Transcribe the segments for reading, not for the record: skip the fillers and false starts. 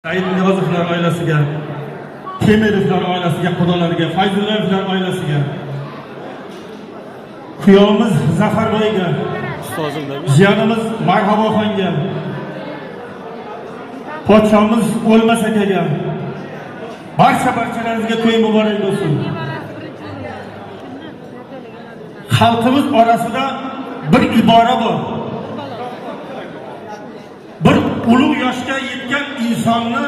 Said Niyozovlar oilasiga, Temirovlar oilasiga, qudolariga, Fayzullayevlar oilasiga, kuyovimiz Zafarboyga, jiyanimiz Marhaboxonga, podshomiz O'lmas akaga, barchalaringizga to'y muborak bo'lsin. Xalqimiz orasida bir ibora bor. Bir ulug' yoshga yetgan insonni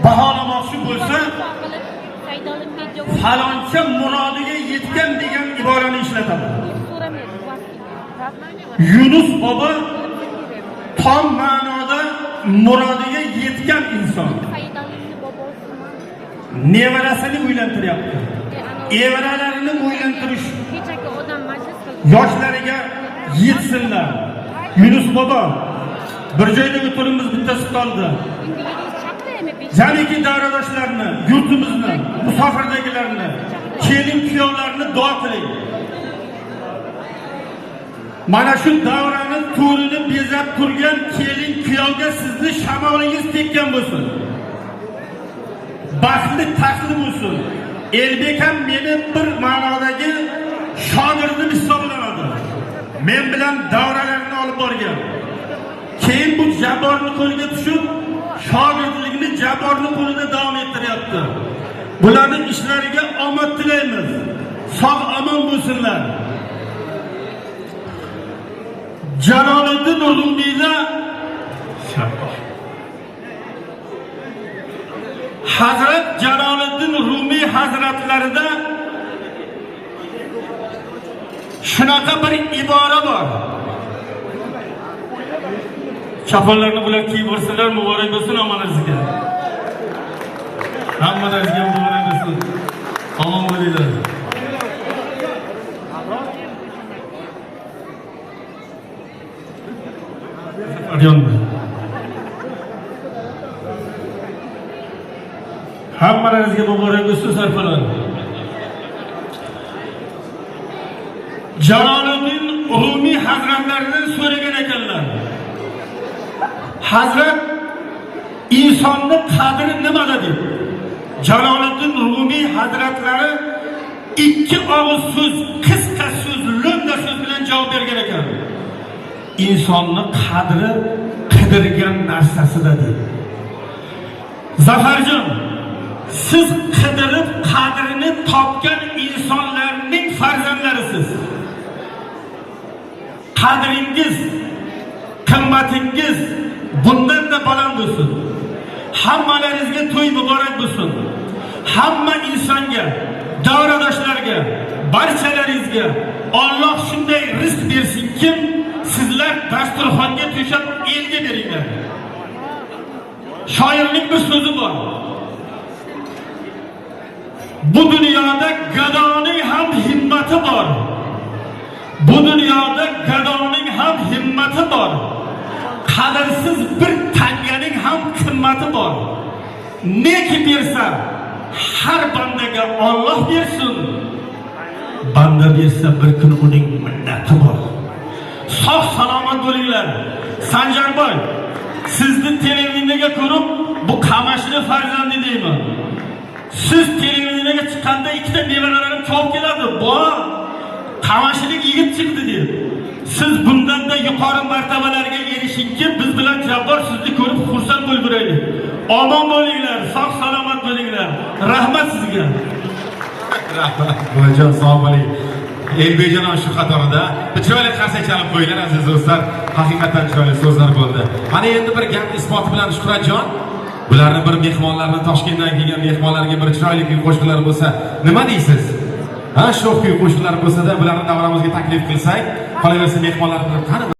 baholamoqchi bo'lsa, faloncha murodiga yetgan degan iborani ishlatadi. Yunus bobo tom ma'noda murodiga yetgan inson. Nevarasini uylantiryapti. Evaralarini uylantirish yoshlariga yetsinlar. Yunus bobo bir joyda o'tirimiz bittasi qoldi. Jamiki davradoshlarni, yurtimizni, musofirdagilarni, kelin kuyovlarni duo qiling. Mana shu davrani to'rini bezab turgan kelin kuyovga sizni shamolingiz tekkan bo'lsin. Baxtli taqdim bo'lsin. Elbek ham meni bir ma'nodagi shogirdim hisoblanadi. Men bilan davralarni olib borgan. Keyin bu Jabborni qo'liga tushib, shogirdlikni Jabborni qo'lida davom ettiryapti. Bularning ishlariga omad tilaymiz. Sog' omon bo'lsinlar. Jaloliddin Rumiyda Hazrat Jaloliddin Rumiy hazratlarida shunaqa bir ibora bor. Chaponlarni bular kiyib o'rsinlar, muborak bo'lsin omoningizga. Hammalaringizga muborak bo'lsin. Omon bo'linglar. Hammalaringizga muborak bo'lsin sarfalar. Jaloliddin Rumiy hazratlaridan so'ragan ekanlar. Hazrat insonni qadri nimada deb. Jaloliddin Rumiy hazratlari ikki og'iz so'z, qisqa so'z, lo'nda so'z bilan javob bergan ekan. İnsonni qadri qidirgan narsasida deb. Zafarjon, siz qidirib qadrini topgan insonlarning farzandlarisiz. Qadringiz, qimmatingiz bundan da baland bo'lsin. Hammalaringizga to'y muborak bo'lsin. Hamma insonga, davradoshlarga, barchalaringizga Alloh shunday rizq bersinki, sizlar dasturxonga to'shab elga beringlar. Shoirning bir so'zi bor. Bu dunyoda gadoning ham himmati bor. Bu dunyoda gadoning ham himmati bor. Qadrsiz bir tanganing ham qimmati bor. Neki bersa, har bandaga Alloh bersin. Banda bersa bir kun uning minnati bor. Sog' salomat bo'linglar. Sanjarboy, sizni televideniyega ko'rib, bu Qamashli farzandi deyman. Siz televideniyega chiqqanda ikkita nevaralarim chop keladi. Bu Qamashlik yigit chiqdi deb. Siz bundan da yuqori martabalarga erishingki, biz bilan Jabbor sizni ko'rib xursand bo'lib yuraylik. Omon bo'linglar, sog' salomat bo'linglar. Rahmat sizga. Rahmat. Bularjon sog' bo'ling. Elbekjon shu qatorida chiroyli qarsak chalib qo'yinglar aziz do'stlar. Haqiqatan chiroyli so'zlar bo'ldi. Mana endi bir gap isboti bilan Shuhratjon, bularni bir mehmonlarni Toshkentdan kelgan mehmonlarga bir chiroyli kuy qo'shiqlar bo'lsa, nima deysiz? Ha, shu kuy qo'shiqlar bo'lsa-da, bularni davramizga taklif qilsak, qolaversa mehmonlar qani